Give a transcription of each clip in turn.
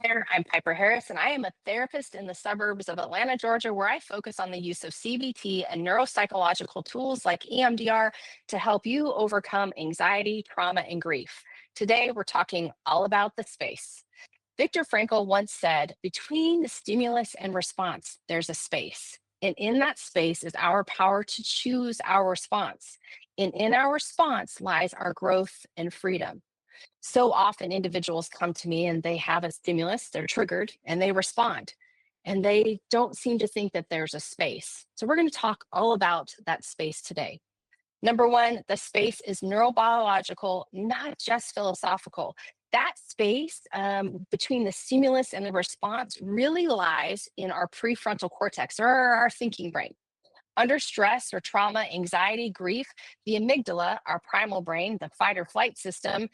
There, I'm Piper Harris, and I am a therapist in the suburbs of Atlanta, Georgia, where I focus on the use of CBT and neuropsychological tools like EMDR to help you overcome anxiety, trauma, and grief. Today, we're talking all about the space. Viktor Frankl once said, between the stimulus and response, there's a space. And in that space is our power to choose our response. And in our response lies our growth and freedom. So often individuals come to me and they have a stimulus, they're triggered, and they respond. And they don't seem to think that there's a space. So we're going to talk all about that space today. Number one, the space is neurobiological, not just philosophical. That space between the stimulus and the response really lies in our prefrontal cortex or our thinking brain. Under stress or trauma, anxiety, grief, the amygdala, our primal brain, the fight or flight system,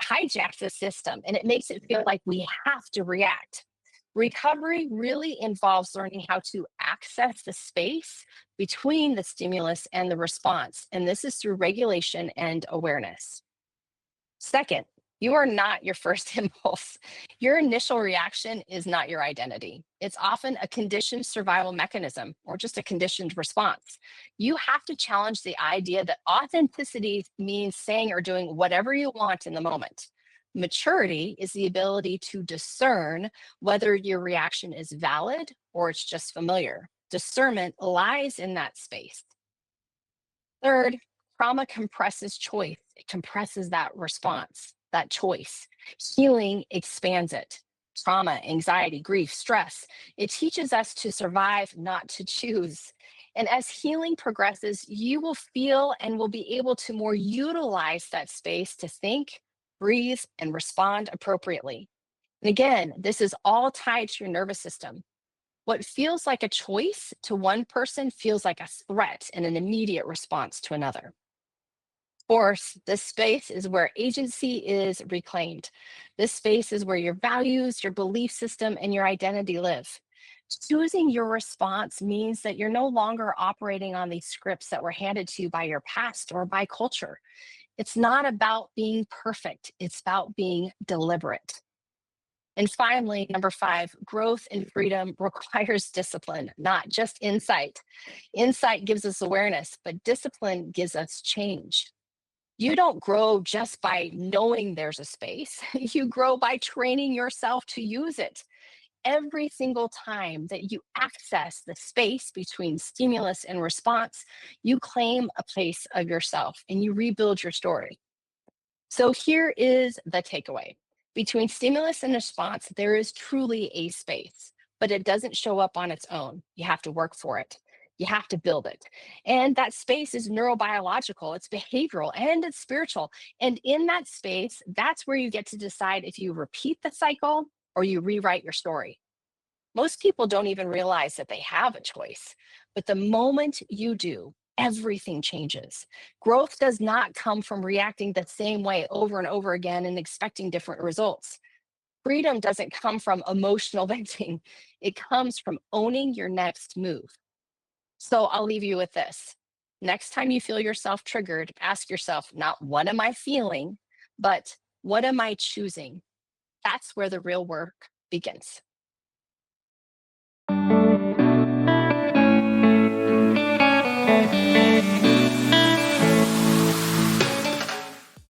hijacks the system and it makes it feel like we have to react. Recovery really involves learning how to access the space between the stimulus and the response. And this is through regulation and awareness. Second, you are not your first impulse. Your initial reaction is not your identity. It's often a conditioned survival mechanism or just a conditioned response. You have to challenge the idea that authenticity means saying or doing whatever you want in the moment. Maturity is the ability to discern whether your reaction is valid or it's just familiar. Discernment lies in that space. Third, trauma compresses choice. It compresses that response, that choice. Healing expands it. Trauma, anxiety, grief, stress. It teaches us to survive, not to choose. And as healing progresses, you will feel and will be able to more utilize that space to think, breathe, and respond appropriately. And again, this is all tied to your nervous system. What feels like a choice to one person feels like a threat and an immediate response to another. Fourth, this space is where agency is reclaimed. This space is where your values, your belief system, and your identity live. Choosing your response means that you're no longer operating on these scripts that were handed to you by your past or by culture. It's not about being perfect, it's about being deliberate. And finally, number five, growth and freedom requires discipline, not just insight. Insight gives us awareness, but discipline gives us change. You don't grow just by knowing there's a space. You grow by training yourself to use it. Every single time that you access the space between stimulus and response, you claim a place of yourself and you rebuild your story. So here is the takeaway. Between stimulus and response, there is truly a space, but it doesn't show up on its own. You have to work for it. You have to build it. And that space is neurobiological, it's behavioral, and it's spiritual. And in that space, that's where you get to decide if you repeat the cycle or you rewrite your story. Most people don't even realize that they have a choice. But the moment you do, everything changes. Growth does not come from reacting the same way over and over again and expecting different results. Freedom doesn't come from emotional venting, it comes from owning your next move. So I'll leave you with this. Next time you feel yourself triggered, ask yourself not what am I feeling, but what am I choosing? That's where the real work begins.